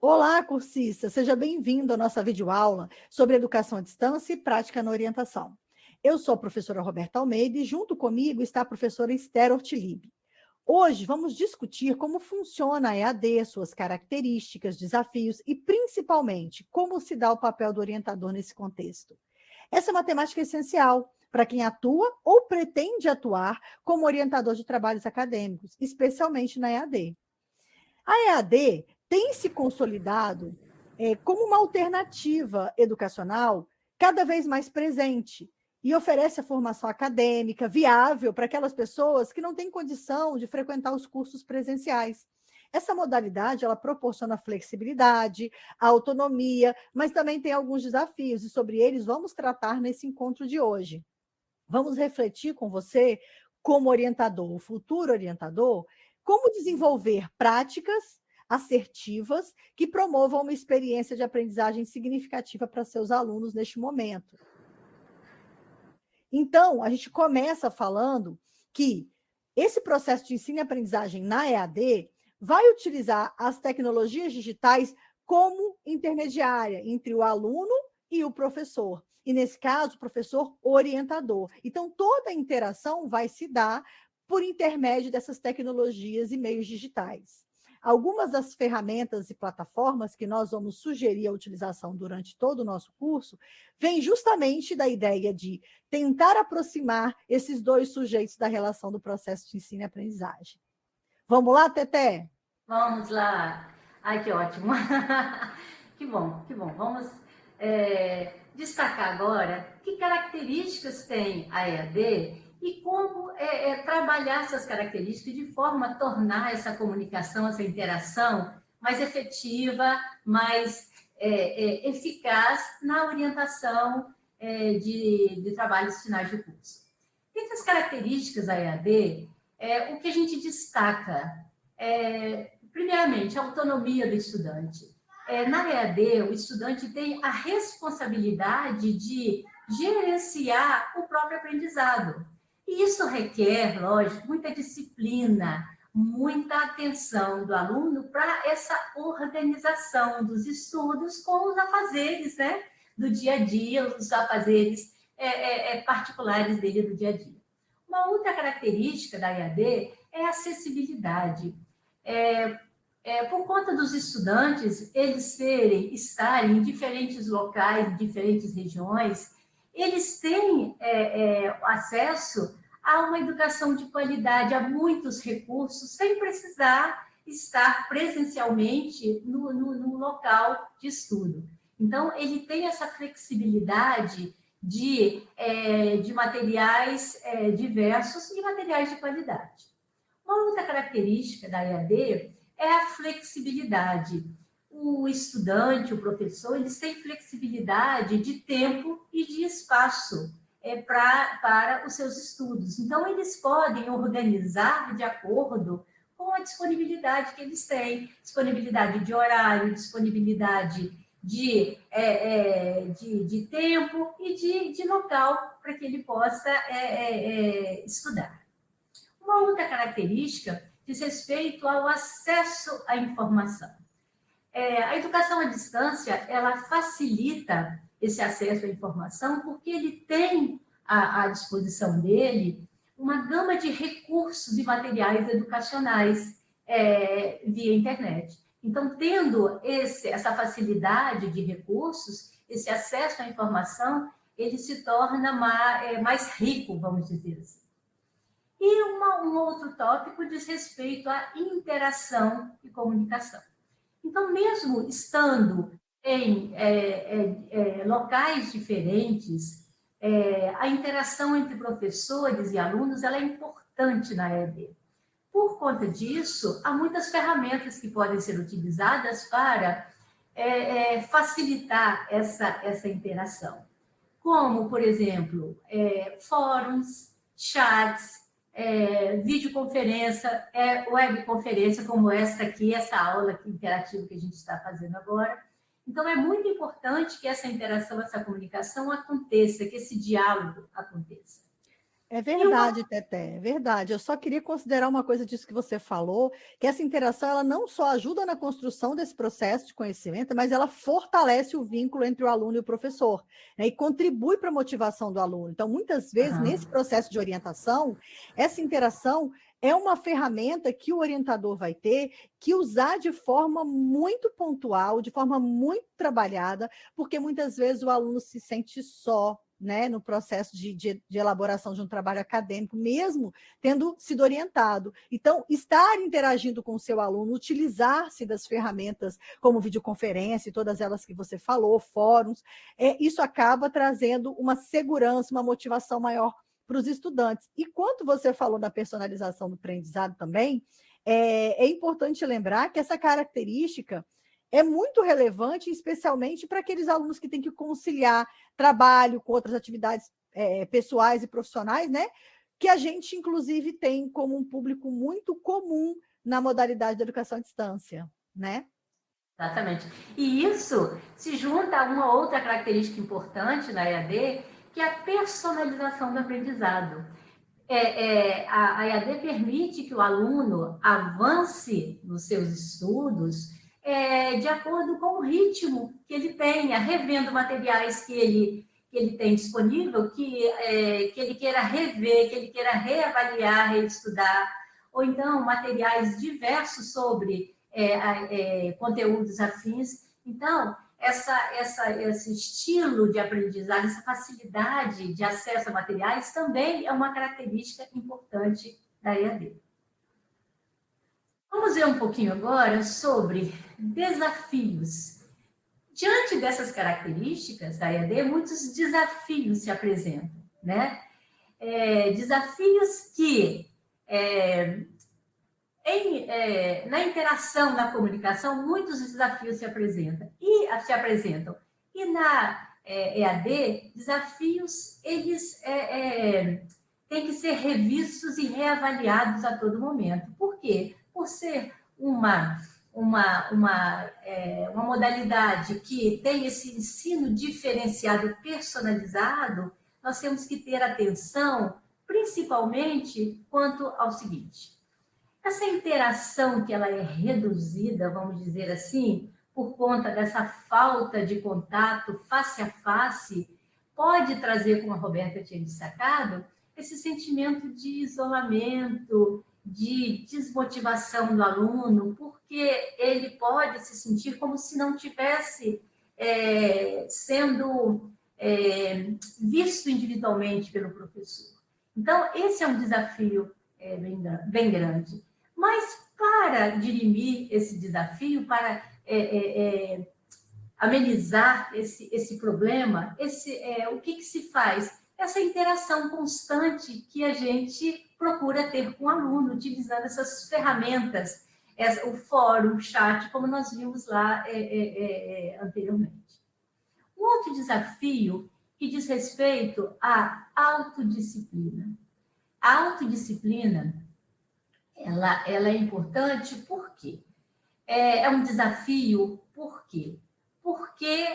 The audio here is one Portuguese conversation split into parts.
Olá, cursista! Seja bem-vindo à nossa videoaula sobre educação à distância e prática na orientação. Eu sou a professora Roberta Almeida e junto comigo está a professora Esther Ortlieb. Hoje vamos discutir como funciona a EAD, suas características, desafios e, principalmente, como se dá o papel do orientador nesse contexto. Essa é uma temática essencial para quem atua ou pretende atuar como orientador de trabalhos acadêmicos, especialmente na EAD. A EAD tem se consolidado como uma alternativa educacional cada vez mais presente e oferece a formação acadêmica viável para aquelas pessoas que não têm condição de frequentar os cursos presenciais. Essa modalidade, ela proporciona flexibilidade, autonomia, mas também tem alguns desafios, e sobre eles vamos tratar nesse encontro de hoje. Vamos refletir com você, como orientador, o futuro orientador, como desenvolver práticas assertivas que promovam uma experiência de aprendizagem significativa para seus alunos neste momento. Então, a gente começa falando que esse processo de ensino e aprendizagem na EAD vai utilizar as tecnologias digitais como intermediária entre o aluno e o professor. E, nesse caso, o professor orientador. Então, toda a interação vai se dar por intermédio dessas tecnologias e meios digitais. Algumas das ferramentas e plataformas que nós vamos sugerir a utilização durante todo o nosso curso vêm justamente da ideia de tentar aproximar esses dois sujeitos da relação do processo de ensino e aprendizagem. Vamos lá, Teté? Vamos lá. Ai, que ótimo. Que bom, que bom. Vamos destacar agora que características tem a EAD e como trabalhar essas características de forma a tornar essa comunicação, essa interação mais efetiva, mais eficaz na orientação de trabalhos finais de curso. Entre as características da EAD, o que a gente destaca primeiramente, a autonomia do estudante. Na EAD, o estudante tem a responsabilidade de gerenciar o próprio aprendizado. E isso requer, lógico, muita disciplina, muita atenção do aluno para essa organização dos estudos com os afazeres, né, do dia a dia, os afazeres particulares dele do dia a dia. Uma outra característica da EAD é a acessibilidade. Por conta dos estudantes eles estarem em diferentes locais, em diferentes regiões, eles têm acesso a uma educação de qualidade, a muitos recursos, sem precisar estar presencialmente no local de estudo. Então, ele tem essa flexibilidade de materiais diversos e materiais de qualidade. Uma outra característica da EAD é a flexibilidade. O estudante, o professor, eles têm flexibilidade de tempo e de espaço para os seus estudos. Então, eles podem organizar de acordo com a disponibilidade que eles têm, disponibilidade de horário, disponibilidade de tempo e de local para que ele possa estudar. Uma outra característica diz respeito ao acesso à informação. A educação à distância, ela facilita esse acesso à informação porque ele tem à disposição dele uma gama de recursos e materiais educacionais via internet. Então, tendo essa facilidade de recursos, esse acesso à informação, ele se torna mais rico, vamos dizer assim. E um outro tópico diz respeito à interação e comunicação. Então, mesmo estando em locais diferentes, a interação entre professores e alunos ela é importante na EAD. Por conta disso, há muitas ferramentas que podem ser utilizadas para facilitar essa interação. Como, por exemplo, fóruns, chats, videoconferência, webconferência, como essa aqui, essa aula aqui interativa que a gente está fazendo agora. Então, é muito importante que essa interação, essa comunicação aconteça, que esse diálogo aconteça. É verdade, Teté, é verdade. Eu só queria considerar uma coisa disso que você falou, que essa interação ela não só ajuda na construção desse processo de conhecimento, mas ela fortalece o vínculo entre o aluno e o professor, né, e contribui para a motivação do aluno. Então, muitas vezes, nesse Aham. processo de orientação, essa interação é uma ferramenta que o orientador vai ter que usar de forma muito pontual, de forma muito trabalhada, porque muitas vezes o aluno se sente só, né, no processo de elaboração de um trabalho acadêmico, mesmo tendo sido orientado. Então, estar interagindo com o seu aluno, utilizar-se das ferramentas como videoconferência e todas elas que você falou, fóruns, isso acaba trazendo uma segurança, uma motivação maior para os estudantes. E quanto você falou da personalização do aprendizado também, é importante lembrar que essa característica é muito relevante, especialmente para aqueles alunos que têm que conciliar trabalho com outras atividades pessoais e profissionais, né? Que a gente, inclusive, tem como um público muito comum na modalidade da educação à distância, né? Exatamente. E isso se junta a uma outra característica importante na EAD, que é a personalização do aprendizado. A EAD permite que o aluno avance nos seus estudos de acordo com o ritmo que ele tenha, revendo materiais que ele tem disponível, que ele queira rever, que ele queira reavaliar, reestudar, ou então materiais diversos sobre conteúdos afins. Então, esse estilo de aprendizagem, essa facilidade de acesso a materiais também é uma característica importante da EAD. Vamos ver um pouquinho agora sobre desafios. Diante dessas características da EAD, muitos desafios se apresentam, né? Desafios que na interação, na comunicação, muitos desafios se apresentam. E na EAD, desafios, eles têm que ser revistos e reavaliados a todo momento. Por quê? Por ser uma modalidade que tem esse ensino diferenciado, personalizado, nós temos que ter atenção, principalmente quanto ao seguinte: essa interação que ela é reduzida, vamos dizer assim, por conta dessa falta de contato face a face, pode trazer, como a Roberta tinha destacado, esse sentimento de isolamento, de desmotivação do aluno, porque ele pode se sentir como se não tivesse sendo visto individualmente pelo professor. Então, esse é um desafio bem grande. Mas para dirimir esse desafio, para amenizar esse problema, o que se faz? Essa interação constante que a gente procura ter com o aluno, utilizando essas ferramentas, o fórum, o chat, como nós vimos lá anteriormente. Um outro desafio que diz respeito à autodisciplina. A autodisciplina, ela é importante porque é um desafio, por quê? Porque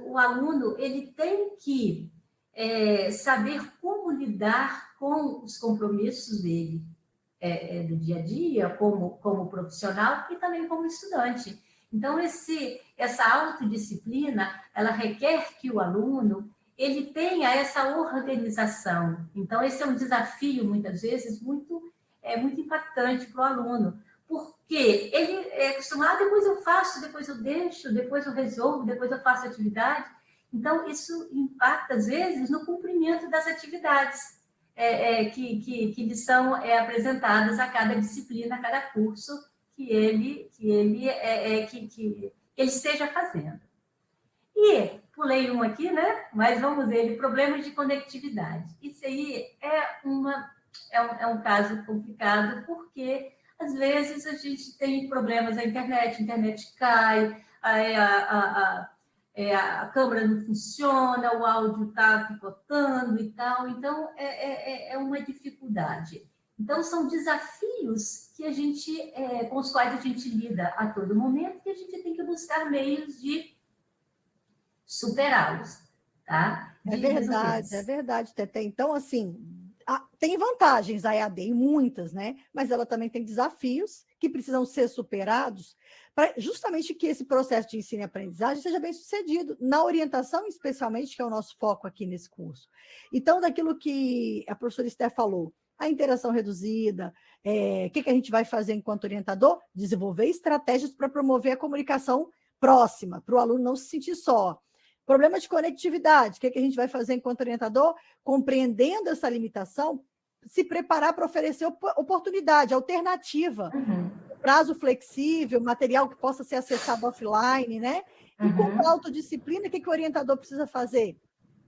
o aluno ele tem que saber como lidar com os compromissos dele do dia a dia, como profissional e também como estudante. Então, essa autodisciplina, ela requer que o aluno ele tenha essa organização. Então, esse é um desafio, muitas vezes, muito impactante para o aluno, porque ele é acostumado, depois eu faço, depois eu deixo, depois eu resolvo, depois eu faço atividade. Então, isso impacta, às vezes, no cumprimento das atividades que lhes são apresentadas a cada disciplina, a cada curso que ele esteja fazendo. E pulei um aqui, né? Mas vamos ver, problemas de conectividade. Isso aí é um caso complicado, porque às vezes a gente tem problemas na internet, a internet cai, a câmera não funciona, o áudio está picotando e tal, então é uma dificuldade. Então, são desafios que com os quais a gente lida a todo momento e a gente tem que buscar meios de superá-los, tá? É verdade, Tete. Então, assim, tem vantagens a EAD, muitas, né? Mas ela também tem desafios que precisam ser superados para justamente que esse processo de ensino e aprendizagem seja bem sucedido, na orientação, especialmente, que é o nosso foco aqui nesse curso. Então, daquilo que a professora Esther falou, a interação reduzida, o que a gente vai fazer enquanto orientador? Desenvolver estratégias para promover a comunicação próxima, para o aluno não se sentir só. Problema de conectividade, o que a gente vai fazer enquanto orientador? Compreendendo essa limitação, se preparar para oferecer oportunidade, alternativa, prazo flexível, material que possa ser acessado offline, né? E com autodisciplina, o que o orientador precisa fazer?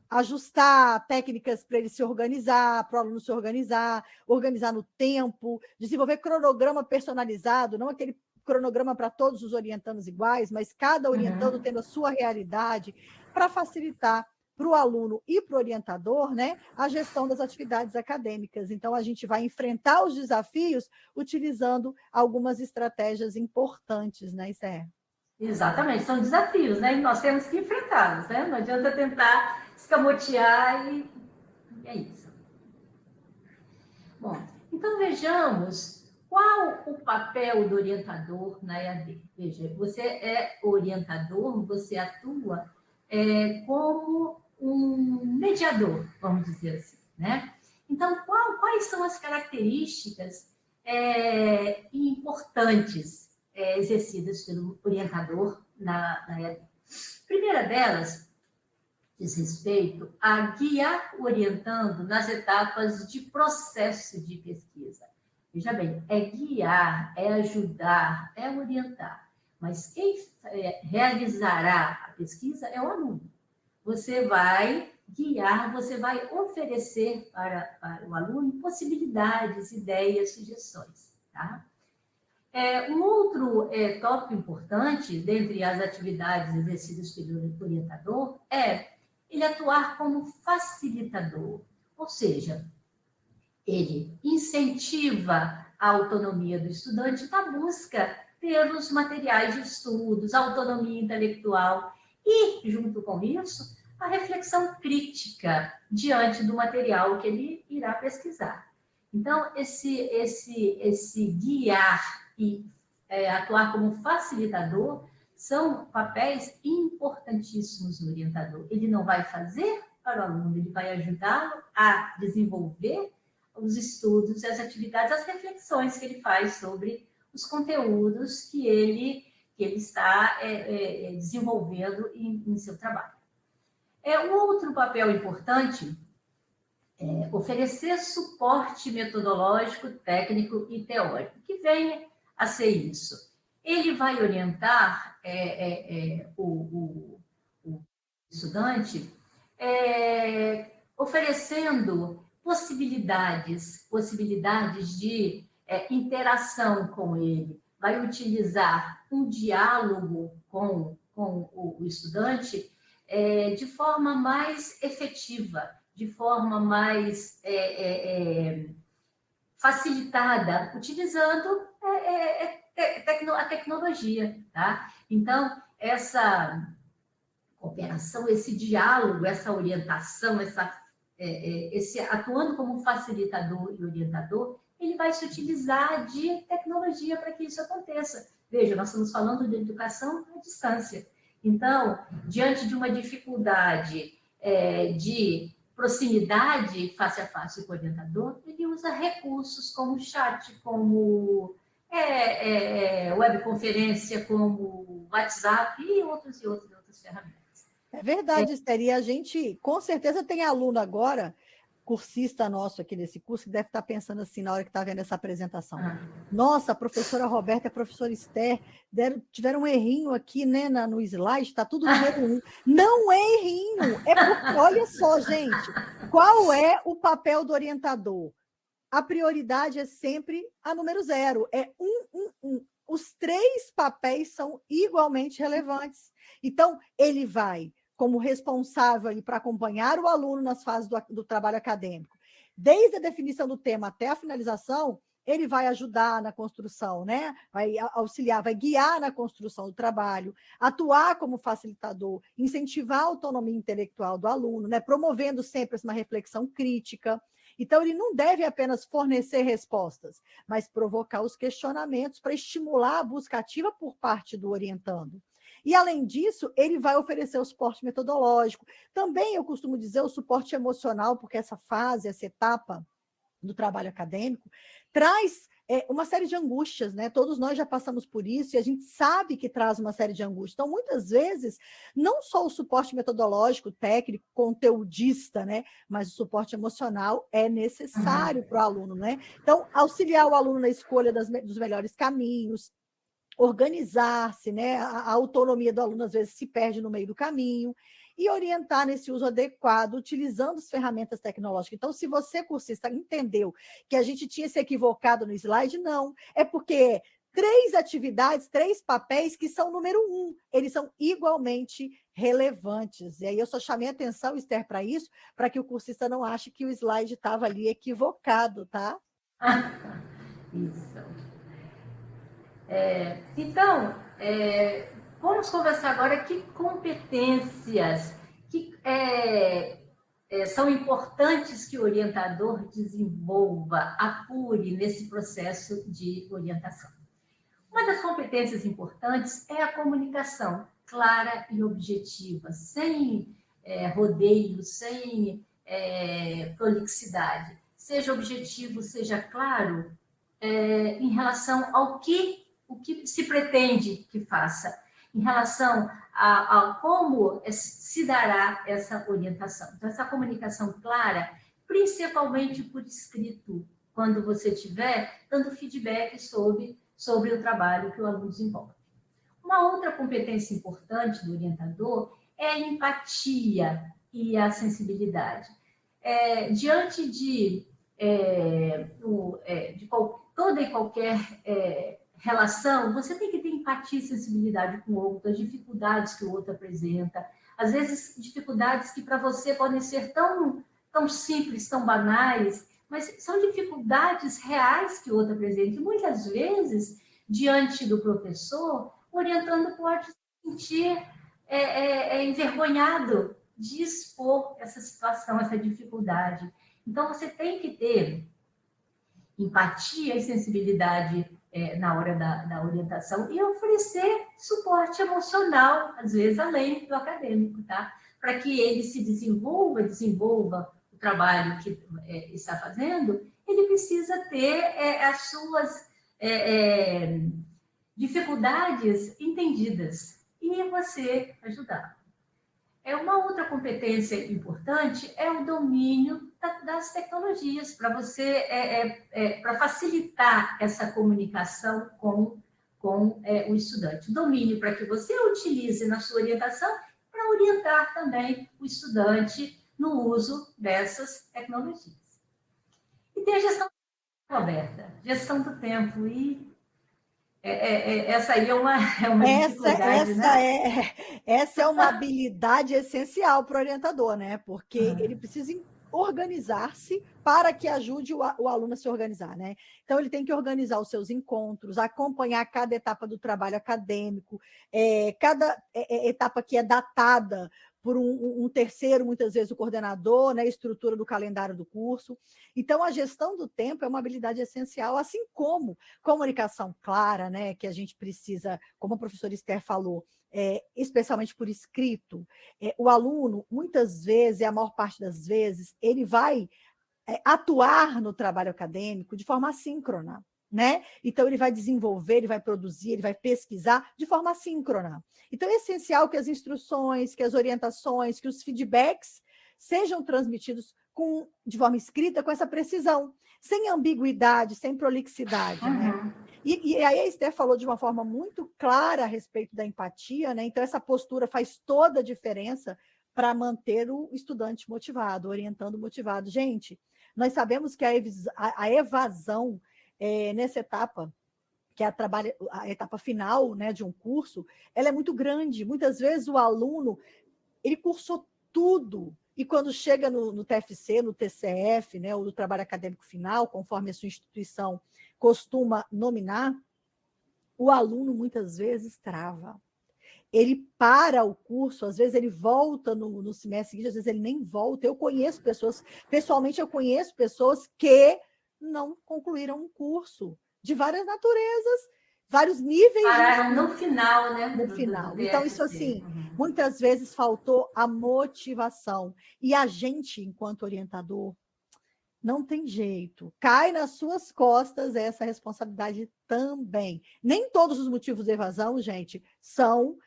Ajustar técnicas para ele se organizar, para o aluno se organizar, organizar no tempo, desenvolver cronograma personalizado, não aquele cronograma para todos os orientandos iguais, mas cada orientando tendo a sua realidade, para facilitar para o aluno e para o orientador, né, a gestão das atividades acadêmicas. Então, a gente vai enfrentar os desafios utilizando algumas estratégias importantes, né, Esther? Exatamente, são desafios, né? E nós temos que enfrentá-los, né? Não adianta tentar escamotear e é isso. Bom, então vejamos qual o papel do orientador na EAD. Veja, você é orientador, você atua como um mediador, vamos dizer assim, né? Então, quais são as características importantes exercidas pelo orientador na EAD? A primeira delas diz respeito a guiar o orientando nas etapas de processo de pesquisa. Veja bem, é guiar, é ajudar, é orientar, mas quem realizará a pesquisa é o aluno. Você vai guiar, você vai oferecer para o aluno possibilidades, ideias, sugestões, tá? Um outro tópico importante, dentre as atividades exercidas pelo orientador, é ele atuar como facilitador, ou seja, ele incentiva a autonomia do estudante na busca pelos materiais de estudos, autonomia intelectual e, junto com isso, a reflexão crítica diante do material que ele irá pesquisar. Então, esse guiar e atuar como facilitador são papéis importantíssimos no orientador. Ele não vai fazer para o aluno, ele vai ajudá-lo a desenvolver os estudos, as atividades, as reflexões que ele faz sobre os conteúdos que ele está desenvolvendo em seu trabalho. Um outro papel importante é oferecer suporte metodológico, técnico e teórico, que venha a ser isso. Ele vai orientar o estudante oferecendo possibilidades de interação com ele, vai utilizar um diálogo com o estudante de forma mais efetiva, de forma mais facilitada, utilizando a tecnologia, tá? Então, essa cooperação, esse diálogo, essa orientação, esse atuando como facilitador e orientador, ele vai se utilizar de tecnologia para que isso aconteça. Veja, nós estamos falando de educação à distância. Então, diante de uma dificuldade de proximidade face a face com o orientador, ele usa recursos como chat, como webconferência, como WhatsApp e outras ferramentas. É verdade, Esther. E a gente, com certeza, tem aluno agora, cursista nosso aqui nesse curso, que deve estar pensando assim na hora que está vendo essa apresentação. Nossa, a professora Roberta e a professora Esther tiveram um errinho aqui, né, no slide, está tudo número 1. Não é errinho, é porque, olha só, gente, qual é o papel do orientador? A prioridade é sempre a número 0, é 1. Os 3 papéis são igualmente relevantes. Então, ele vai como responsável para acompanhar o aluno nas fases do trabalho acadêmico, desde a definição do tema até a finalização, ele vai ajudar na construção, né? Vai auxiliar, vai guiar na construção do trabalho, atuar como facilitador, incentivar a autonomia intelectual do aluno, né? Promovendo sempre uma reflexão crítica. Então, ele não deve apenas fornecer respostas, mas provocar os questionamentos para estimular a busca ativa por parte do orientando. E, além disso, ele vai oferecer o suporte metodológico. Também, eu costumo dizer, o suporte emocional, porque essa fase, essa etapa do trabalho acadêmico, traz uma série de angústias, né? Todos nós já passamos por isso e a gente sabe que traz uma série de angústias. Então, muitas vezes, não só o suporte metodológico, técnico, conteudista, né? Mas o suporte emocional é necessário para o aluno, né? Então, auxiliar o aluno na escolha dos melhores caminhos, organizar-se, né? A autonomia do aluno às vezes se perde no meio do caminho, e orientar nesse uso adequado, utilizando as ferramentas tecnológicas. Então, se você, cursista, entendeu que a gente tinha se equivocado no slide, não. É porque 3 atividades, 3 papéis que são número 1, eles são igualmente relevantes. E aí eu só chamei a atenção, Esther, para isso, para que o cursista não ache que o slide estava ali equivocado, tá? Isso. Então, vamos conversar agora que competências que são importantes que o orientador desenvolva, apure nesse processo de orientação. Uma das competências importantes é a comunicação clara e objetiva, sem rodeios, sem prolixidade. Seja objetivo, seja claro, em relação ao o que se pretende que faça, em relação a como se dará essa orientação. Então, essa comunicação clara, principalmente por escrito, quando você estiver dando feedback sobre o trabalho que o aluno desenvolve. Uma outra competência importante do orientador é a empatia e a sensibilidade. Diante de toda e qualquer relação, você tem que ter empatia e sensibilidade com o outro, as dificuldades que o outro apresenta, às vezes dificuldades que para você podem ser tão simples, tão banais, mas são dificuldades reais que o outro apresenta. E muitas vezes, diante do professor, o orientando pode se sentir envergonhado de expor essa situação, essa dificuldade. Então, você tem que ter empatia e sensibilidade na hora da orientação e oferecer suporte emocional, às vezes além do acadêmico, tá? Para que ele se desenvolva o trabalho que está fazendo, ele precisa ter as suas dificuldades entendidas e você ajudar. Uma outra competência importante é o domínio das tecnologias, para você, para facilitar essa comunicação com o estudante. O domínio para que você utilize na sua orientação, para orientar também o estudante no uso dessas tecnologias. E tem a gestão do tempo, Roberta, gestão do tempo, e essa aí é uma dificuldade, né? Essa é uma habilidade essencial para o orientador, né? Porque ele precisa organizar-se para que ajude o aluno a se organizar, né? Então, ele tem que organizar os seus encontros, acompanhar cada etapa do trabalho acadêmico, cada etapa que é datada por um terceiro, muitas vezes o coordenador, né, a estrutura do calendário do curso. Então, a gestão do tempo é uma habilidade essencial, assim como comunicação clara, né, que a gente precisa, como a professora Esther falou, especialmente por escrito. O aluno, muitas vezes, e a maior parte das vezes, ele vai atuar no trabalho acadêmico de forma assíncrona, né? Então, ele vai desenvolver, ele vai produzir, ele vai pesquisar de forma assíncrona. Então, é essencial que as instruções, que as orientações, que os feedbacks sejam transmitidos de forma escrita, com essa precisão, sem ambiguidade, sem prolixidade, né? E aí a Esther falou de uma forma muito clara a respeito da empatia, né? Então, essa postura faz toda a diferença para manter o estudante motivado, orientando motivado. Gente, nós sabemos que a evasão nessa etapa, que é a etapa final, né, de um curso, ela é muito grande. Muitas vezes o aluno ele cursou tudo, e quando chega no TFC, no TCF, né, ou no trabalho acadêmico final, conforme a sua instituição costuma nominar, o aluno muitas vezes trava. Ele para o curso, às vezes ele volta no semestre seguinte, às vezes ele nem volta. Eu conheço pessoas, pessoalmente eu conheço pessoas que não concluíram um curso de várias naturezas, vários níveis. Pararam no final, né? No final. Do Então, isso assim, muitas vezes faltou a motivação. E a gente, enquanto orientador, não tem jeito. Cai nas suas costas essa responsabilidade também. Nem todos os motivos de evasão, gente, são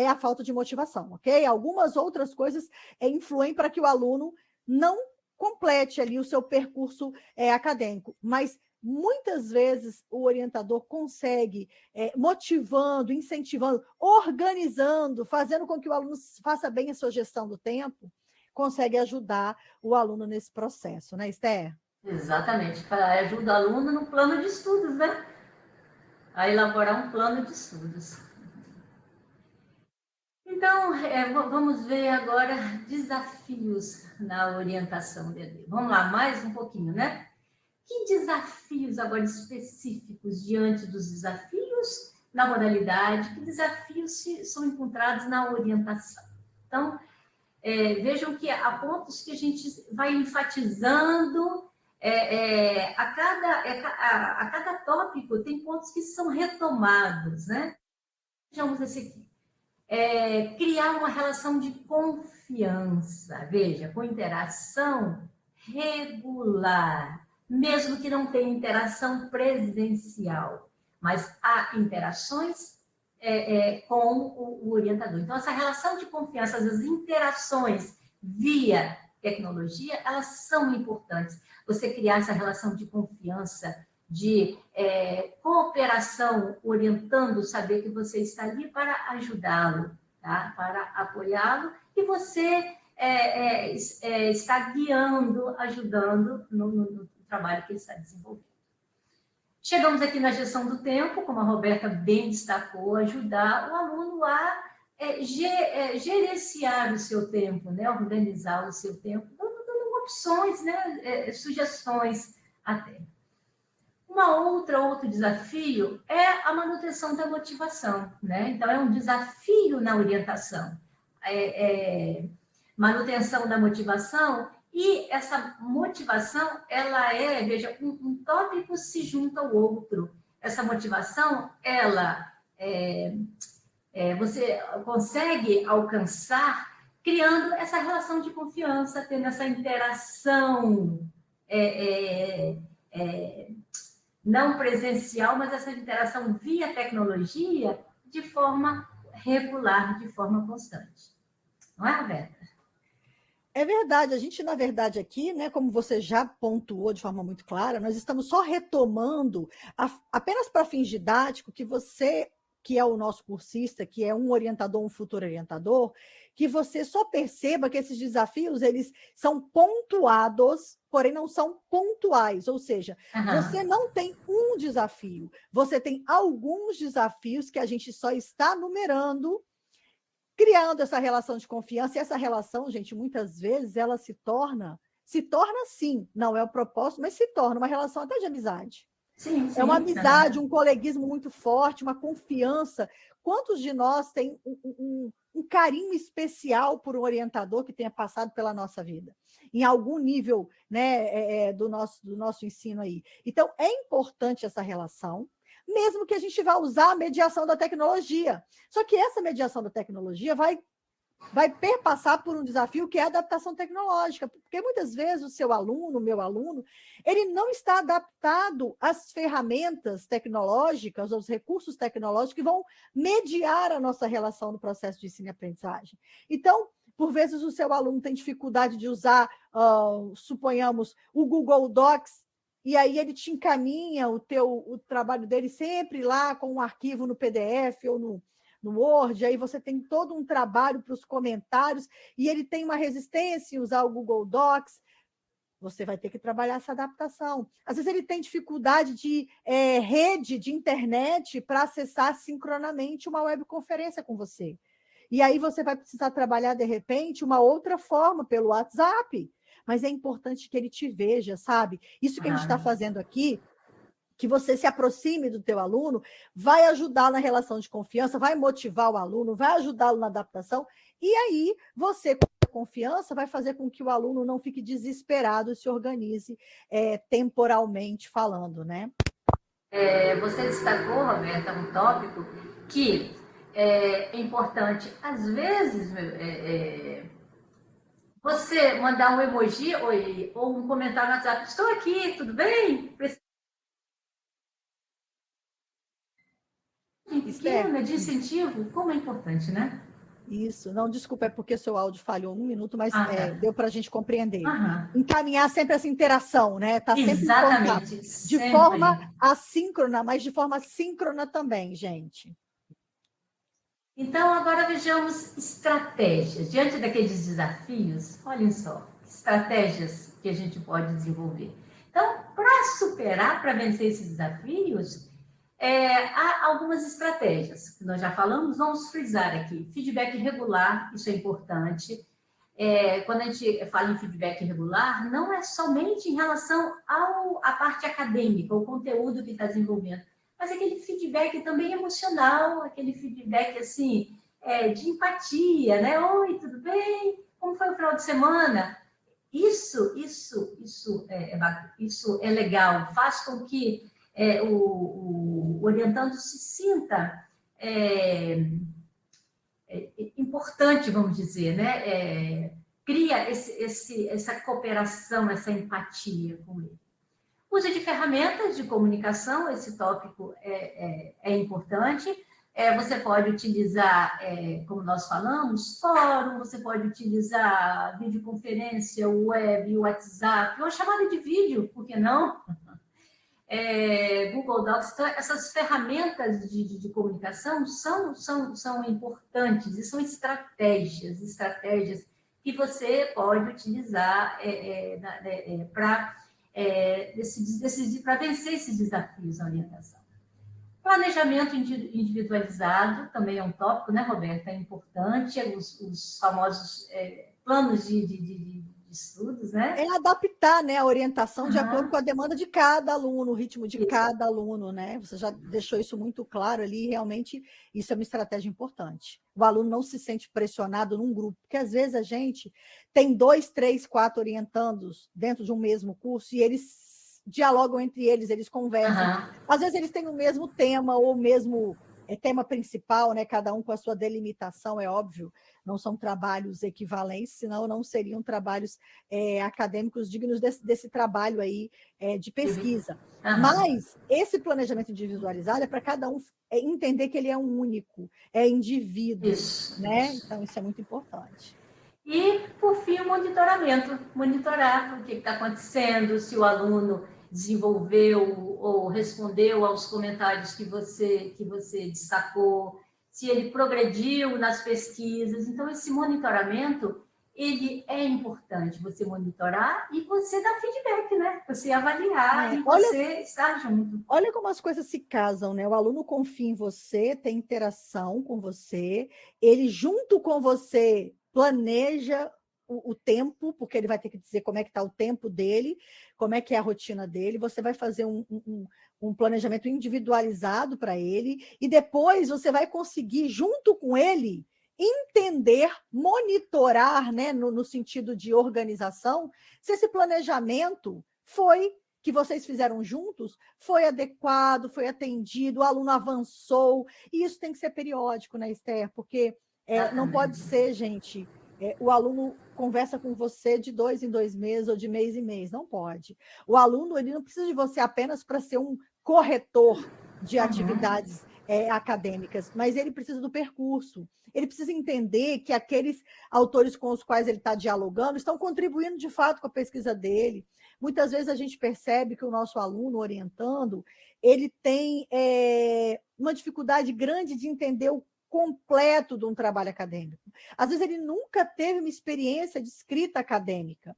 a falta de motivação, ok? Algumas outras coisas influem para que o aluno não complete ali o seu percurso acadêmico, mas muitas vezes o orientador consegue, motivando, incentivando, organizando, fazendo com que o aluno faça bem a sua gestão do tempo, consegue ajudar o aluno nesse processo, né, Esther? Exatamente, ajuda o aluno no plano de estudos, né? A elaborar um plano de estudos. Então, vamos ver agora desafios na orientação dele. Vamos lá, mais um pouquinho, né? Que desafios agora específicos diante dos desafios na modalidade, que desafios são encontrados na orientação? Então, vejam que há pontos que a gente vai enfatizando, a cada tópico tem pontos que são retomados, né? Vejamos esse aqui. Criar uma relação de confiança, veja, com interação regular, mesmo que não tenha interação presencial, mas há interações com o orientador. Então, essa relação de confiança, as interações via tecnologia, elas são importantes. Você criar essa relação de confiança, de cooperação, orientando, saber que você está ali para ajudá-lo, tá? Para apoiá-lo, e você está guiando, ajudando no trabalho que ele está desenvolvendo. Chegamos aqui na gestão do tempo, como a Roberta bem destacou, ajudar o aluno a gerenciar o seu tempo, né? Organizar o seu tempo, dando opções, né? Sugestões até. Outro desafio é a manutenção da motivação, né? Então, é um desafio na orientação. Manutenção da motivação, e essa motivação, ela veja, um tópico se junta ao outro. Essa motivação, ela você consegue alcançar criando essa relação de confiança, tendo essa interação não presencial, mas essa interação via tecnologia de forma regular, de forma constante. Não é, Roberta? É verdade. A gente, na verdade, aqui, né, como você já pontuou de forma muito clara, nós estamos só retomando, apenas para fins didáticos, que você, que é o nosso cursista, que é um orientador, um futuro orientador, que você só perceba que esses desafios, eles são pontuados, porém não são pontuais, ou seja, você não tem um desafio, você tem alguns desafios que a gente só está numerando, criando essa relação de confiança, e essa relação, gente, muitas vezes ela se torna sim, não é o propósito, mas se torna uma relação até de amizade. Sim, é uma amizade, um coleguismo muito forte, uma confiança. Quantos de nós tem um carinho especial por um orientador que tenha passado pela nossa vida, em algum nível, né, do nosso ensino aí? Então, é importante essa relação, mesmo que a gente vá usar a mediação da tecnologia. Só que essa mediação da tecnologia vai perpassar por um desafio que é a adaptação tecnológica, porque muitas vezes o seu aluno, o meu aluno, ele não está adaptado às ferramentas tecnológicas, aos recursos tecnológicos que vão mediar a nossa relação no processo de ensino e aprendizagem. Então, por vezes o seu aluno tem dificuldade de usar, suponhamos, o Google Docs, e aí ele te encaminha o trabalho dele sempre lá com um arquivo no PDF ou no Word, aí você tem todo um trabalho para os comentários, e ele tem uma resistência em usar o Google Docs, você vai ter que trabalhar essa adaptação. Às vezes ele tem dificuldade de rede de internet para acessar sincronamente uma webconferência com você. E aí você vai precisar trabalhar, de repente, uma outra forma pelo WhatsApp. Mas é importante que ele te veja, sabe? Isso que a gente está fazendo aqui que você se aproxime do teu aluno, vai ajudar na relação de confiança, vai motivar o aluno, vai ajudá-lo na adaptação, e aí você, com a confiança, vai fazer com que o aluno não fique desesperado e se organize temporalmente falando, né? Você destacou, Roberta, um tópico que é importante. Às vezes, você mandar um emoji ou um comentário no WhatsApp, estou aqui, tudo bem? Pequena, de incentivo, como é importante, né? Isso, não, desculpa, é porque seu áudio falhou 1 minuto, mas tá. Deu para a gente compreender. Aham. Encaminhar sempre essa interação, né? Tá sempre em contato. Exatamente, De sempre. forma assíncrona, mas de forma síncrona também, gente. Então, agora vejamos estratégias. Diante daqueles desafios, olhem só, estratégias que a gente pode desenvolver. Então, para superar, para vencer esses desafios, há algumas estratégias que nós já falamos, vamos frisar aqui. Feedback regular, isso é importante. Quando a gente fala em feedback regular, não é somente em relação à parte acadêmica, o conteúdo que está desenvolvendo, mas aquele feedback também emocional, aquele feedback assim, de empatia, né? Oi, tudo bem? Como foi o final de semana? Isso é legal, faz com que o orientando se sinta importante, vamos dizer, né? Cria essa cooperação, essa empatia com ele. Uso de ferramentas de comunicação, esse tópico é importante. Você pode utilizar, como nós falamos, fórum, você pode utilizar videoconferência, web, WhatsApp, ou chamada de vídeo, por que não? Google Docs, então, essas ferramentas de comunicação são importantes e são estratégias que você pode utilizar para vencer esses desafios na orientação. Planejamento individualizado também é um tópico, né, Roberta? É importante, os famosos planos de estudos, né? É adaptar, né, a orientação de acordo com a demanda de cada aluno, o ritmo de cada aluno, né? Você já deixou isso muito claro ali, e realmente isso é uma estratégia importante. O aluno não se sente pressionado num grupo, porque às vezes a gente tem 2, 3, 4 orientandos dentro de um mesmo curso e eles dialogam entre eles, eles conversam. Às vezes eles têm o mesmo tema ou o mesmo tema principal, né? Cada um com a sua delimitação, é óbvio, não são trabalhos equivalentes, senão não seriam trabalhos acadêmicos dignos desse trabalho aí de pesquisa. Mas esse planejamento individualizado é para cada um entender que ele é um único, é indivíduo, né? Então, isso é muito importante. E, por fim, o monitoramento. Monitorar o que está acontecendo, se o aluno desenvolveu ou respondeu aos comentários que você destacou, se ele progrediu nas pesquisas. Então, esse monitoramento, ele é importante, você monitorar e você dar feedback, né? Você avaliar e você estar junto. Olha como as coisas se casam, né? O aluno confia em você, tem interação com você, ele junto com você planeja o tempo, porque ele vai ter que dizer como é que está o tempo dele, como é que é a rotina dele, você vai fazer um planejamento individualizado para ele, e depois você vai conseguir, junto com ele, entender, monitorar, né, no sentido de organização, se esse planejamento que vocês fizeram juntos foi adequado, foi atendido, o aluno avançou, e isso tem que ser periódico, né, Esther? Porque não pode ser, gente, o aluno conversa com você de 2 em 2 meses ou de mês em mês, não pode. O aluno ele não precisa de você apenas para ser um corretor de atividades acadêmicas, mas ele precisa do percurso, ele precisa entender que aqueles autores com os quais ele está dialogando estão contribuindo de fato com a pesquisa dele. Muitas vezes a gente percebe que o nosso aluno orientando, ele tem uma dificuldade grande de entender o completo de um trabalho acadêmico. Às vezes ele nunca teve uma experiência de escrita acadêmica.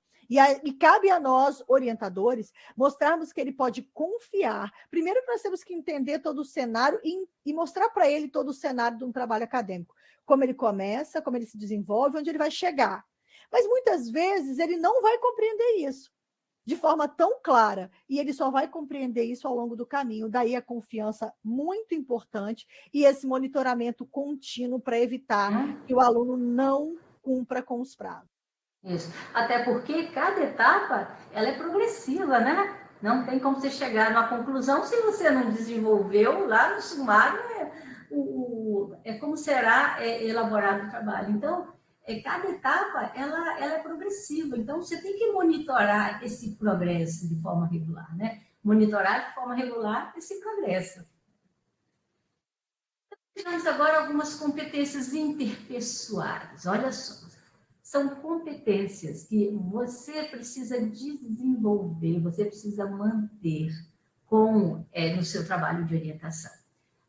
E cabe a nós, orientadores, mostrarmos que ele pode confiar. Primeiro que nós temos que entender todo o cenário e mostrar para ele todo o cenário de um trabalho acadêmico. Como ele começa, como ele se desenvolve, onde ele vai chegar. Mas muitas vezes ele não vai compreender isso. de forma tão clara, e ele só vai compreender isso ao longo do caminho. Daí a confiança muito importante e esse monitoramento contínuo para evitar que o aluno não cumpra com os prazos. Isso. Até porque cada etapa ela é progressiva, né? Não tem como você chegar numa conclusão se você não desenvolveu lá no sumário como será elaborado o trabalho. Então, cada etapa ela é progressiva. Então, você tem que monitorar esse progresso de forma regular, né? Monitorar de forma regular esse progresso. Temos agora algumas competências interpessoais. Olha só. São competências que você precisa desenvolver, você precisa manter no seu trabalho de orientação.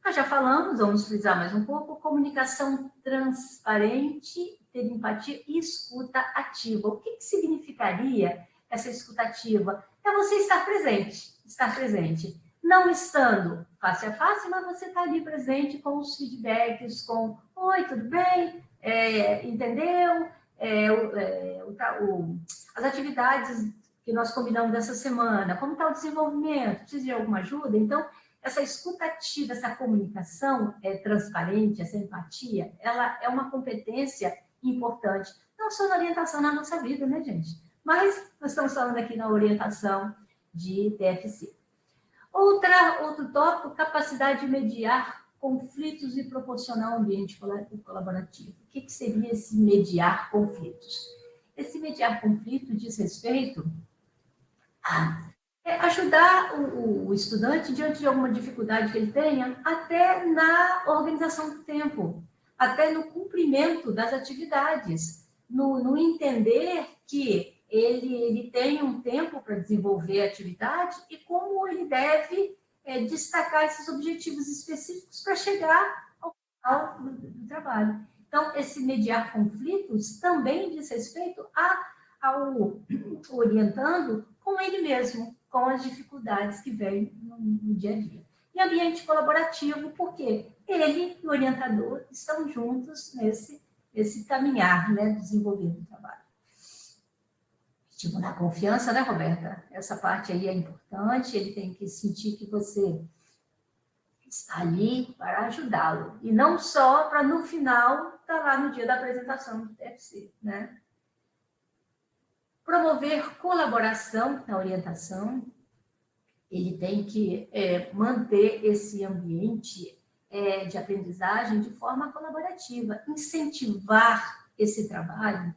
Nós já falamos, vamos frisar mais um pouco, comunicação transparente, ter empatia e escuta ativa. O que significaria essa escuta ativa? É você estar presente. Não estando face a face, mas você está ali presente com os feedbacks, com oi, tudo bem? Entendeu? As atividades que nós combinamos dessa semana, como está o desenvolvimento, precisa de alguma ajuda? Então, essa escuta ativa, essa comunicação transparente, essa empatia, ela é uma competência importante, não só na orientação na nossa vida, né, gente? Mas nós estamos falando aqui na orientação de TFC. Outro tópico, capacidade de mediar conflitos e proporcionar um ambiente colaborativo. O que seria esse mediar conflitos? Esse mediar conflito diz respeito a ajudar o estudante diante de alguma dificuldade que ele tenha, até na organização do tempo, até no cumprimento das atividades, no entender que ele tem um tempo para desenvolver a atividade e como ele deve destacar esses objetivos específicos para chegar ao final do trabalho. Então, esse mediar conflitos também diz respeito ao orientando com ele mesmo, com as dificuldades que vêm no dia a dia. E ambiente colaborativo, porque ele e o orientador estão juntos nesse caminhar, né, desenvolvendo o trabalho. Estimular a confiança, né, Roberta? Essa parte aí é importante, ele tem que sentir que você está ali para ajudá-lo, e não só para, no final, estar lá no dia da apresentação do TFC, né? Promover colaboração na orientação, ele tem que manter esse ambiente de aprendizagem de forma colaborativa, incentivar esse trabalho,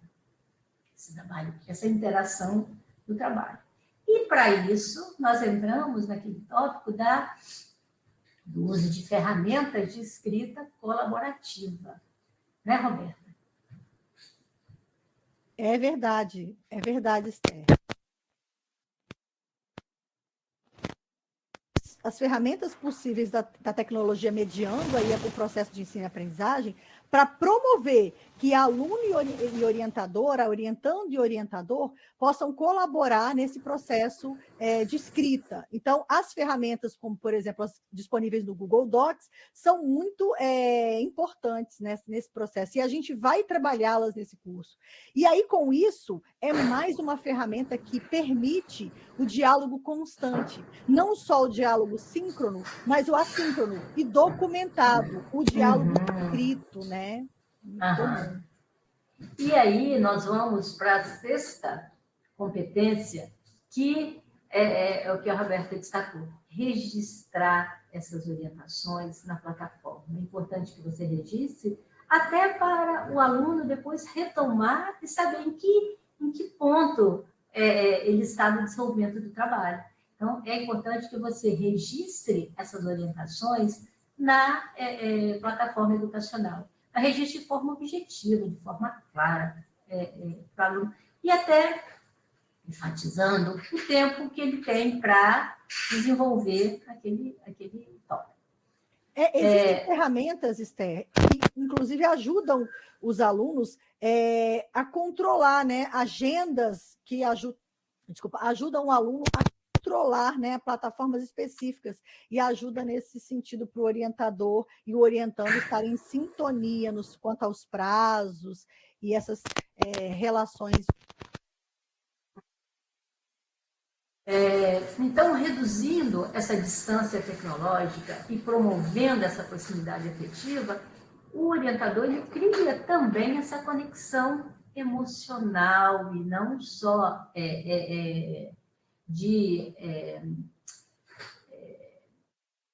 essa interação do trabalho. E, para isso, nós entramos naquele tópico do uso de ferramentas de escrita colaborativa. Né, Roberta? É verdade, Esther. As ferramentas possíveis da tecnologia mediando aí o processo de ensino e aprendizagem para promover que aluno e orientadora, orientando e orientador, possam colaborar nesse processo de escrita. Então, as ferramentas, como, por exemplo, as disponíveis no Google Docs, são muito importantes nesse processo, e a gente vai trabalhá-las nesse curso. E aí, com isso, é mais uma ferramenta que permite o diálogo constante, não só o diálogo síncrono, mas o assíncrono e documentado, o diálogo escrito, né? Uhum. E aí nós vamos para a sexta competência, que é o que a Roberta destacou: registrar essas orientações na plataforma. É importante que você registre, até para o aluno depois retomar e saber em que ponto ele está no desenvolvimento do trabalho. Então, é importante que você registre essas orientações na plataforma educacional. Registre de forma objetiva, de forma clara, para o aluno, e até enfatizando o tempo que ele tem para desenvolver aquele tópico. Existem ferramentas, Esther, que inclusive ajudam os alunos a controlar, né, agendas que ajudam o aluno a controlar, né, plataformas específicas, e ajuda nesse sentido para o orientador e o orientando estarem em sintonia quanto aos prazos e essas relações. Então, reduzindo essa distância tecnológica e promovendo essa proximidade afetiva, o orientador ele cria também essa conexão emocional e não só de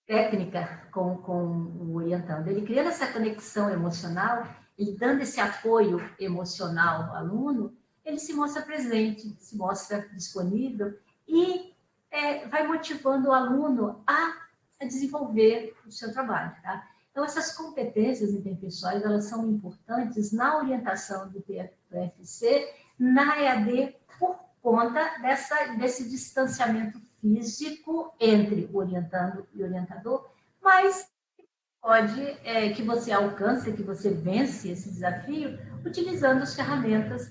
técnica com o orientando. Ele criando essa conexão emocional e dando esse apoio emocional ao aluno, ele se mostra presente, se mostra disponível e vai motivando o aluno a desenvolver o seu trabalho. Tá? Então, essas competências interpessoais, elas são importantes na orientação do PFC, na EAD, por conta desse distanciamento físico entre o orientando e o orientador, mas pode que você alcance, que você vence esse desafio utilizando as ferramentas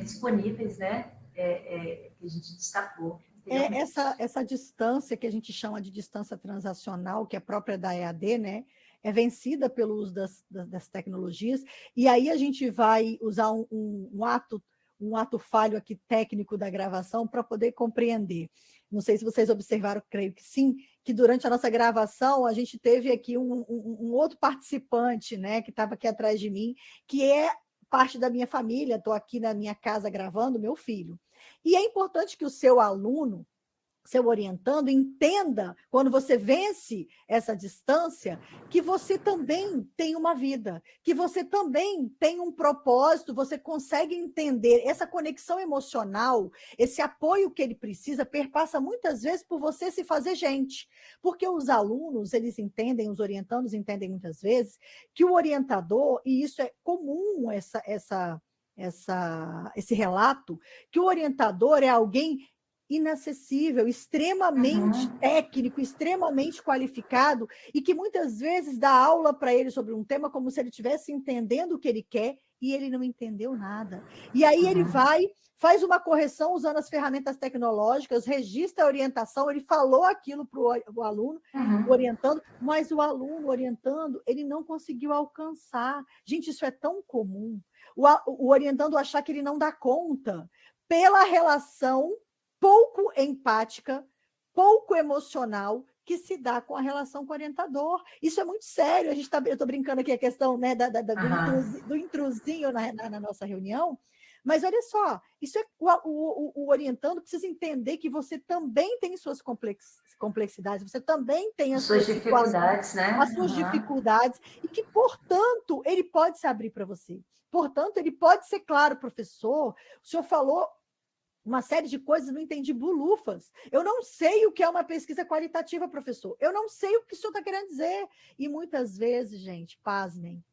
disponíveis, né, que a gente destacou. Essa distância que a gente chama de distância transacional, que é própria da EAD, né, é vencida pelo uso das tecnologias, e aí a gente vai usar um ato falho aqui técnico da gravação para poder compreender. Não sei se vocês observaram, creio que sim, que durante a nossa gravação a gente teve aqui um outro participante, né, que estava aqui atrás de mim, que é parte da minha família, estou aqui na minha casa gravando, meu filho. E é importante que o seu aluno, seu orientando, entenda, quando você vence essa distância, que você também tem uma vida, que você também tem um propósito, você consegue entender essa conexão emocional, esse apoio que ele precisa, perpassa muitas vezes por você se fazer gente, porque os alunos, eles entendem, os orientandos entendem muitas vezes, que o orientador, e isso é comum, esse relato, que o orientador é alguém inacessível, extremamente técnico, extremamente qualificado, e que muitas vezes dá aula para ele sobre um tema como se ele estivesse entendendo o que ele quer e ele não entendeu nada. E aí ele vai, faz uma correção usando as ferramentas tecnológicas, registra a orientação, ele falou aquilo para o aluno, orientando, mas o aluno orientando, ele não conseguiu alcançar. Gente, isso é tão comum. O orientando achar que ele não dá conta pela relação pouco empática, pouco emocional que se dá com a relação com o orientador. Isso é muito sério. Eu estou brincando aqui a questão, né, do intrusinho na nossa reunião, mas olha só, isso o orientando precisa entender que você também tem suas complexidades, você também tem as suas dificuldades, né? As suas dificuldades, e que, portanto, ele pode se abrir para você. Portanto, ele pode ser claro, professor, o senhor falou uma série de coisas, não entendi bulufas. Eu não sei o que é uma pesquisa qualitativa, professor. Eu não sei o que o senhor está querendo dizer. E muitas vezes, gente, pasmem,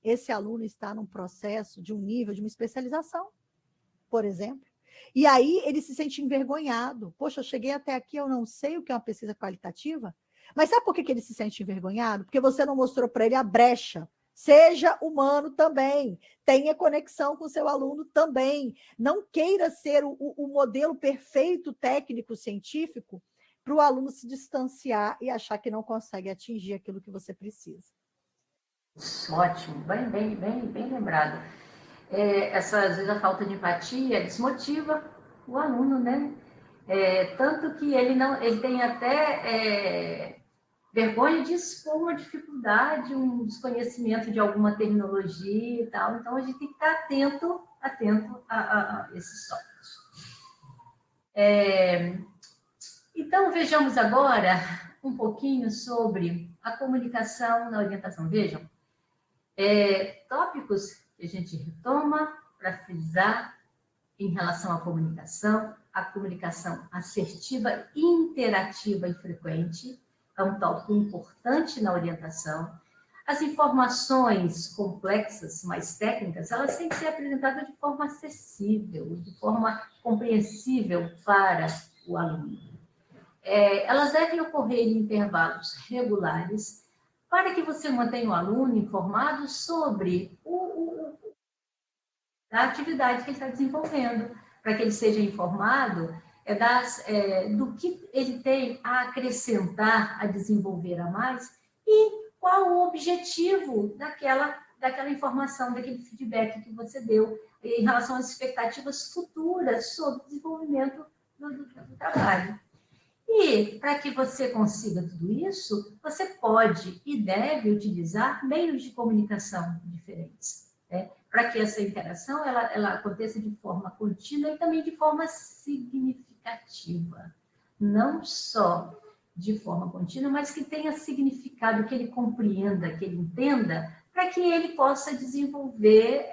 esse aluno está num processo de um nível, de uma especialização, por exemplo. E aí ele se sente envergonhado. Poxa, eu cheguei até aqui, eu não sei o que é uma pesquisa qualitativa. Mas sabe por que ele se sente envergonhado? Porque você não mostrou para ele a brecha. Seja humano também, tenha conexão com seu aluno também. Não queira ser o modelo perfeito técnico-científico para o aluno se distanciar e achar que não consegue atingir aquilo que você precisa. Ótimo, bem lembrado. Às vezes, a falta de empatia desmotiva o aluno, né? Tanto que ele tem até vergonha de expor uma dificuldade, um desconhecimento de alguma terminologia e tal. Então, a gente tem que estar atento a esses tópicos. Então, vejamos agora um pouquinho sobre a comunicação na orientação. Vejam, tópicos que a gente retoma para frisar em relação à comunicação, a comunicação assertiva, interativa e frequente, é um tópico importante na orientação. As informações complexas, mais técnicas, elas têm que ser apresentadas de forma acessível, de forma compreensível para o aluno. Elas devem ocorrer em intervalos regulares para que você mantenha o aluno informado sobre a atividade que ele está desenvolvendo, para que ele seja informado do que ele tem a acrescentar, a desenvolver a mais, e qual o objetivo daquela informação, daquele feedback que você deu em relação às expectativas futuras sobre o desenvolvimento do trabalho. E, para que você consiga tudo isso, você pode e deve utilizar meios de comunicação diferentes, né? Para que essa interação ela aconteça de forma contínua e também de forma significativa. Não só de forma contínua, mas que tenha significado, que ele compreenda, que ele entenda, para que ele possa desenvolver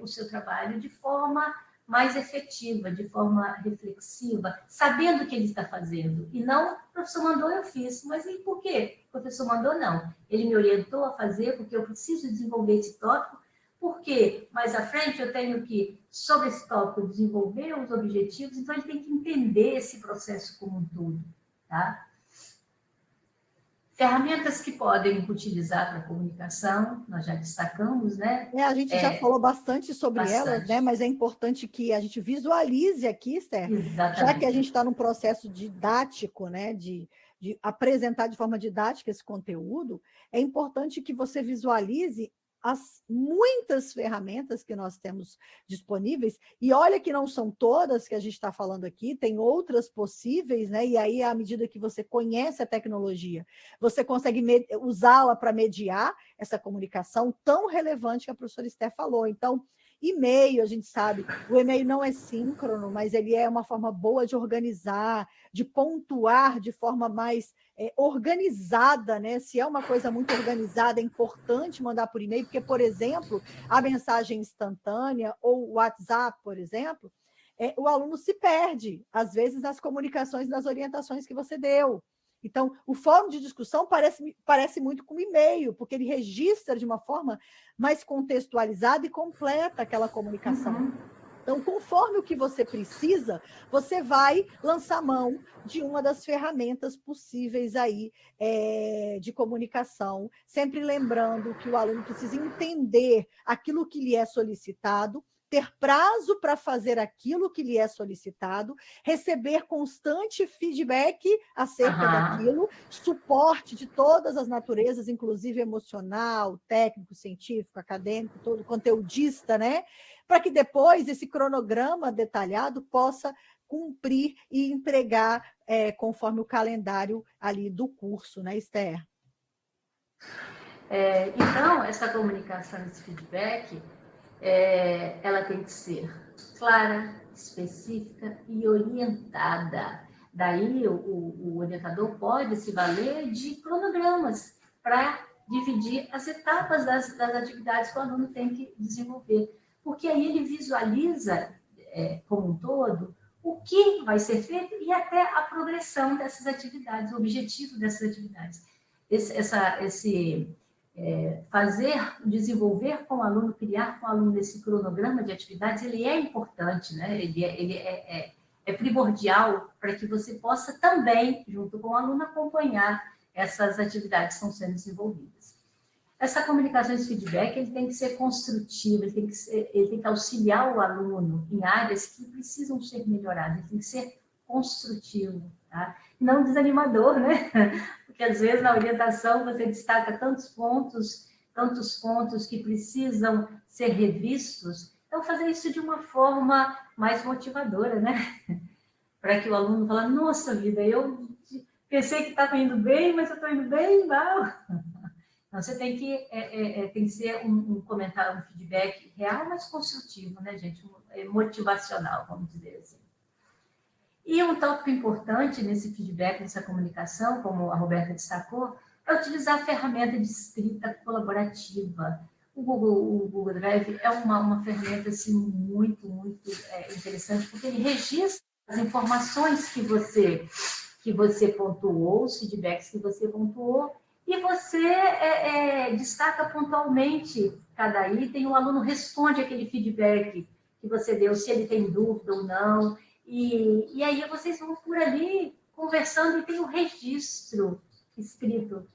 o seu trabalho de forma mais efetiva, de forma reflexiva, sabendo o que ele está fazendo. E não, o professor mandou, eu fiz. Mas e por quê? O professor mandou, não. Ele me orientou a fazer porque eu preciso desenvolver esse tópico. Por quê? Mais à frente eu tenho que, sobre esse tópico, desenvolver os objetivos. Então, ele tem que entender esse processo como um todo, tá? Ferramentas que podem utilizar para comunicação, nós já destacamos, né? A gente já falou bastante sobre elas, né? Bastante. Mas é importante que a gente visualize aqui, Esther, Exatamente. já que a gente está num processo didático, né? De apresentar de forma didática esse conteúdo, é importante que você visualize as muitas ferramentas que nós temos disponíveis, e olha que não são todas que a gente está falando aqui, tem outras possíveis, né? E aí, à medida que você conhece a tecnologia, você consegue usá-la para mediar essa comunicação tão relevante que a professora Esther falou. Então, e-mail, a gente sabe, o e-mail não é síncrono, mas ele é uma forma boa de organizar, de pontuar de forma mais organizada, né? Se é uma coisa muito organizada, é importante mandar por e-mail, porque, por exemplo, a mensagem instantânea ou o WhatsApp, por exemplo, o aluno se perde, às vezes, nas comunicações, nas orientações que você deu. Então, o fórum de discussão parece muito com e-mail, porque ele registra de uma forma mais contextualizada e completa aquela comunicação. Uhum. Então, conforme o que você precisa, você vai lançar mão de uma das ferramentas possíveis aí de comunicação, sempre lembrando que o aluno precisa entender aquilo que lhe é solicitado, ter prazo para fazer aquilo que lhe é solicitado, receber constante feedback acerca daquilo, suporte de todas as naturezas, inclusive emocional, técnico, científico, acadêmico, todo conteudista, né? Para que depois esse cronograma detalhado possa cumprir e entregar conforme o calendário ali do curso, né, Esther? Então, essa comunicação, esse feedback, ela tem que ser clara, específica e orientada. Daí, o orientador pode se valer de cronogramas para dividir as etapas das atividades que o aluno tem que desenvolver. Porque aí ele visualiza, como um todo, o que vai ser feito e até a progressão dessas atividades, o objetivo dessas atividades. Desenvolver com o aluno, criar com o aluno esse cronograma de atividades, ele é importante, né? Ele é primordial para que você possa também, junto com o aluno, acompanhar essas atividades que estão sendo desenvolvidas. Essa comunicação, esse feedback, ele tem que ser construtivo, ele tem que auxiliar o aluno em áreas que precisam ser melhoradas, ele tem que ser construtivo, tá? Não desanimador, né? Porque às vezes na orientação você destaca tantos pontos que precisam ser revistos. Então, fazer isso de uma forma mais motivadora, né? Para que o aluno fale, nossa vida, eu pensei que estava indo bem, mas eu estou indo bem mal. Então, você tem que ser um comentário, um feedback real, mas construtivo, né, gente? Motivacional, vamos dizer assim. E um tópico importante nesse feedback, nessa comunicação, como a Roberta destacou, é utilizar a ferramenta de escrita colaborativa. O Google Drive é uma ferramenta assim, muito interessante, porque ele registra as informações que você pontuou, os feedbacks que você pontuou, e você destaca pontualmente cada item, o aluno responde aquele feedback que você deu, se ele tem dúvida ou não, e aí vocês vão por ali conversando e tem um registro escrito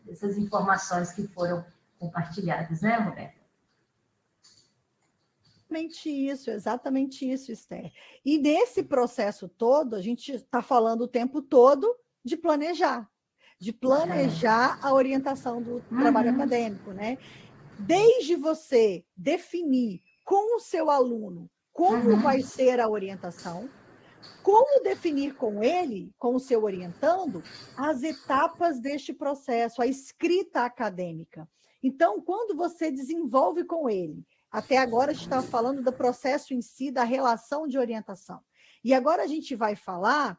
dessas informações que foram compartilhadas, né, Roberta? Exatamente isso, Esther. E nesse processo todo, a gente está falando o tempo todo de planejar a orientação do trabalho acadêmico, né? Desde você definir com o seu aluno como vai ser a orientação, Como definir com ele, com o seu orientando, as etapas deste processo, a escrita acadêmica. Então, quando você desenvolve com ele, até agora a gente estava falando do processo em si, da relação de orientação. E agora a gente vai falar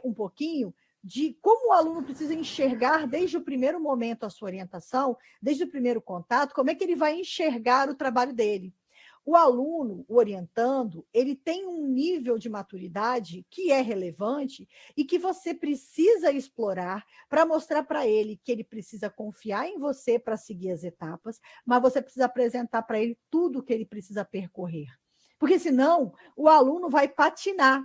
um pouquinho de como o aluno precisa enxergar desde o primeiro momento a sua orientação, desde o primeiro contato, como é que ele vai enxergar o trabalho dele. O aluno, o orientando, ele tem um nível de maturidade que é relevante e que você precisa explorar para mostrar para ele que ele precisa confiar em você para seguir as etapas, mas você precisa apresentar para ele tudo o que ele precisa percorrer. Porque senão o aluno vai patinar.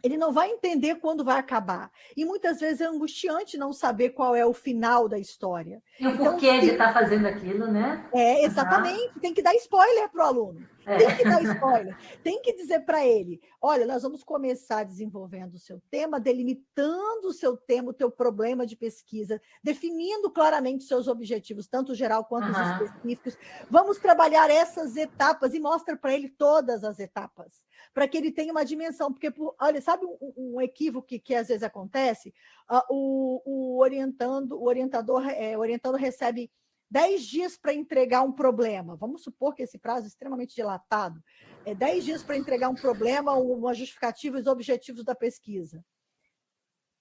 Ele não vai entender quando vai acabar. E muitas vezes é angustiante não saber qual é o final da história. E o porquê de estar fazendo aquilo, né? Exatamente. Tem que dar spoiler para o aluno. Tem que dar spoiler. Tem que dizer para ele, olha, nós vamos começar desenvolvendo o seu tema, delimitando o seu tema, o teu problema de pesquisa, definindo claramente seus objetivos, tanto geral quanto os específicos. Vamos trabalhar essas etapas e mostra para ele todas as etapas, para que ele tenha uma dimensão. Porque, olha, sabe um equívoco que às vezes acontece? O orientador recebe 10 dias para entregar um problema. Vamos supor que esse prazo é extremamente dilatado. 10 dias para entregar um problema, uma justificativa e os objetivos da pesquisa.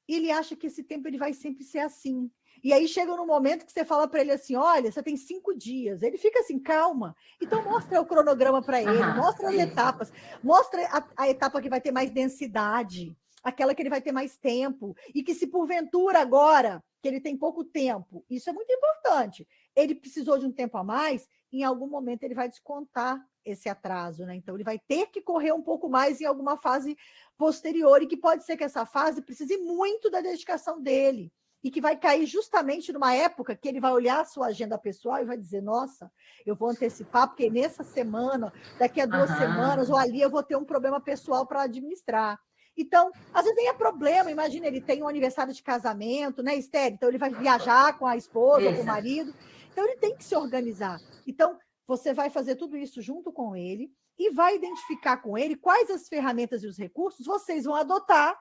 E ele acha que esse tempo ele vai sempre ser assim. E aí chega num momento que você fala para ele assim, olha, você tem 5 dias. Ele fica assim, calma. Então mostra o cronograma para ele, mostra as etapas, mostra a etapa que vai ter mais densidade, aquela que ele vai ter mais tempo, e que se porventura agora, que ele tem pouco tempo, isso é muito importante, ele precisou de um tempo a mais, em algum momento ele vai descontar esse atraso, né? Então ele vai ter que correr um pouco mais em alguma fase posterior, e que pode ser que essa fase precise muito da dedicação dele, e que vai cair justamente numa época que ele vai olhar a sua agenda pessoal e vai dizer, nossa, eu vou antecipar, porque nessa semana, daqui a 2 semanas, ou ali eu vou ter um problema pessoal para administrar. Então, às vezes nem é problema, imagina, ele tem um aniversário de casamento, né, Esther? Então ele vai viajar com a esposa, ou com o marido, então ele tem que se organizar. Então, você vai fazer tudo isso junto com ele e vai identificar com ele quais as ferramentas e os recursos vocês vão adotar.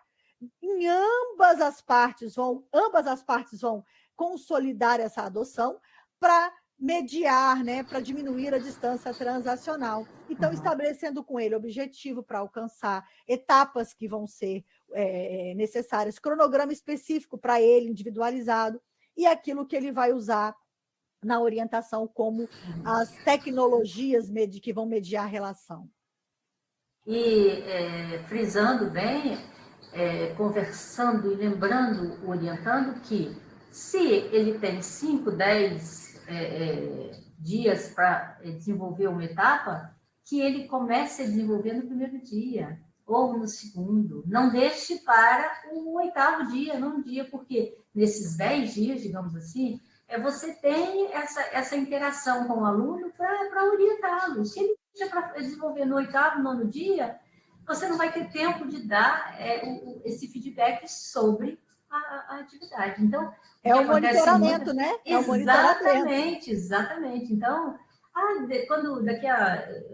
Em ambas as partes vão consolidar essa adoção para mediar, né, para diminuir a distância transacional. Então, estabelecendo com ele objetivo para alcançar, etapas que vão ser necessárias, cronograma específico para ele, individualizado, e aquilo que ele vai usar na orientação, como as tecnologias que vão mediar a relação. E frisando bem, conversando e lembrando, orientando que se ele tem 5, 10 dias para desenvolver uma etapa, que ele comece a desenvolver no primeiro dia ou no segundo. Não deixe para o 8º dia, não dia, porque nesses 10 dias, digamos assim, você tem essa interação com o aluno para orientá-lo. Se ele deixa para desenvolver no 8º, 9º dia, você não vai ter tempo de dar esse feedback sobre a atividade. Então, é o monitoramento, muito... né? Exatamente. Então, eu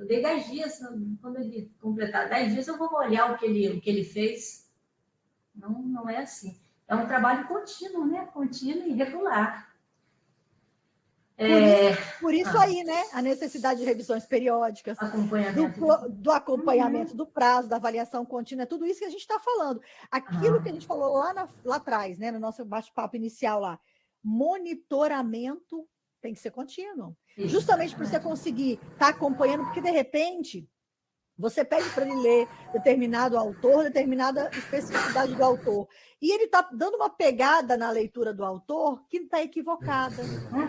dei 10 dias, quando ele completar 10 dias, eu vou olhar o que ele fez. Não é assim. É um trabalho contínuo, né? Contínuo e regular. Por isso aí, né? A necessidade de revisões periódicas, do acompanhamento do prazo, da avaliação contínua, é tudo isso que a gente está falando. Aquilo que a gente falou lá atrás, né? No nosso bate-papo inicial lá, monitoramento tem que ser contínuo. Isso. Justamente para você conseguir estar acompanhando, porque de repente você pede para ele ler determinado autor, determinada especificidade do autor, e ele está dando uma pegada na leitura do autor que está equivocada.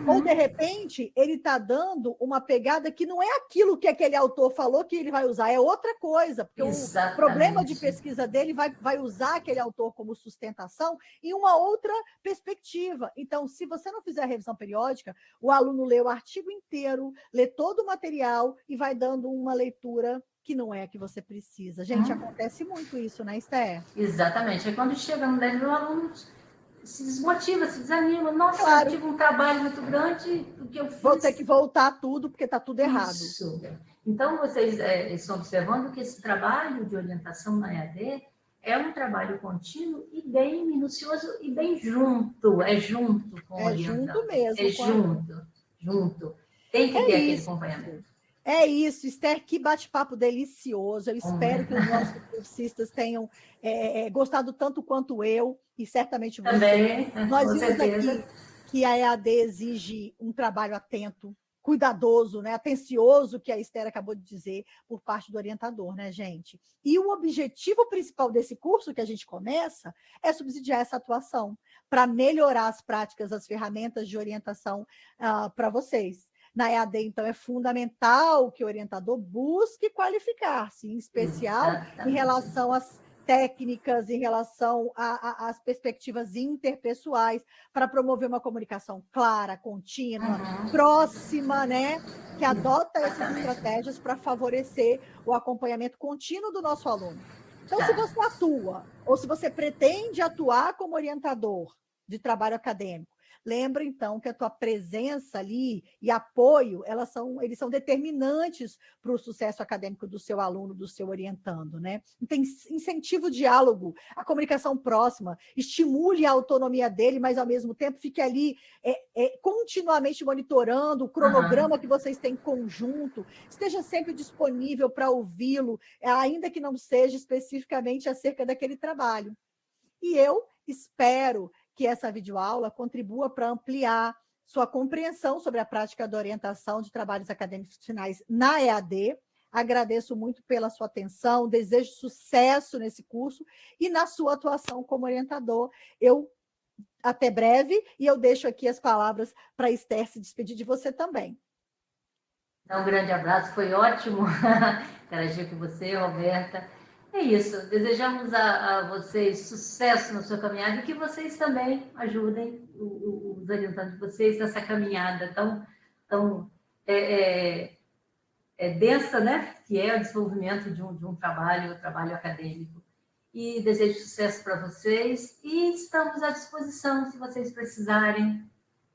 Ou, de repente, ele está dando uma pegada que não é aquilo que aquele autor falou que ele vai usar, é outra coisa, porque o problema de pesquisa dele vai usar aquele autor como sustentação em uma outra perspectiva. Então, se você não fizer a revisão periódica, o aluno lê o artigo inteiro, lê todo o material e vai dando uma leitura que não é a que você precisa. Gente, acontece muito isso, né, Esther? Exatamente. Aí quando chega no 10 mil alunos, se desmotiva, se desanima. Nossa, claro. Eu tive um trabalho muito grande, o que eu fiz... Vou ter que voltar tudo, porque está tudo errado. Isso. Então, vocês estão observando que esse trabalho de orientação na EAD, é um trabalho contínuo e bem minucioso e bem junto, é junto com o orientando. Junto mesmo. É junto. Tem que ter aquele acompanhamento. É isso, Esther, que bate-papo delicioso. Eu espero que os nossos cursistas tenham gostado tanto quanto eu, e certamente você. Também, Nós com vimos certeza. aqui que a EAD exige um trabalho atento, cuidadoso, né, atencioso, que a Esther acabou de dizer, por parte do orientador, né, gente? E o objetivo principal desse curso que a gente começa é subsidiar essa atuação, para melhorar as práticas, as ferramentas de orientação para vocês. Na EAD, então, é fundamental que o orientador busque qualificar-se, em especial em relação às técnicas, em relação às perspectivas interpessoais, para promover uma comunicação clara, contínua, próxima, né? Que adota essas estratégias para favorecer o acompanhamento contínuo do nosso aluno. Então, se você atua, ou se você pretende atuar como orientador de trabalho acadêmico, lembra, então, que a tua presença ali e apoio, eles são determinantes para o sucesso acadêmico do seu aluno, do seu orientando, né? Então, incentiva o diálogo, a comunicação próxima, estimule a autonomia dele, mas, ao mesmo tempo, fique ali continuamente monitorando o cronograma que vocês têm em conjunto, esteja sempre disponível para ouvi-lo, ainda que não seja especificamente acerca daquele trabalho. E eu espero que essa videoaula contribua para ampliar sua compreensão sobre a prática da orientação de trabalhos acadêmicos finais na EAD. Agradeço muito pela sua atenção, desejo sucesso nesse curso e na sua atuação como orientador. Até breve, e eu deixo aqui as palavras para a Esther se despedir de você também. Um grande abraço, foi ótimo interagir com você, Roberta. É isso, desejamos a vocês sucesso na sua caminhada e que vocês também ajudem os orientantes de vocês nessa caminhada tão densa, né? Que é o desenvolvimento de um trabalho acadêmico. E desejo sucesso para vocês e estamos à disposição se vocês precisarem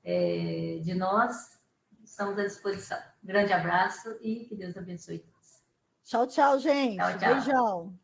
de nós, estamos à disposição. Grande abraço e que Deus abençoe todos. Tchau, tchau, gente. Tchau, tchau. Beijão.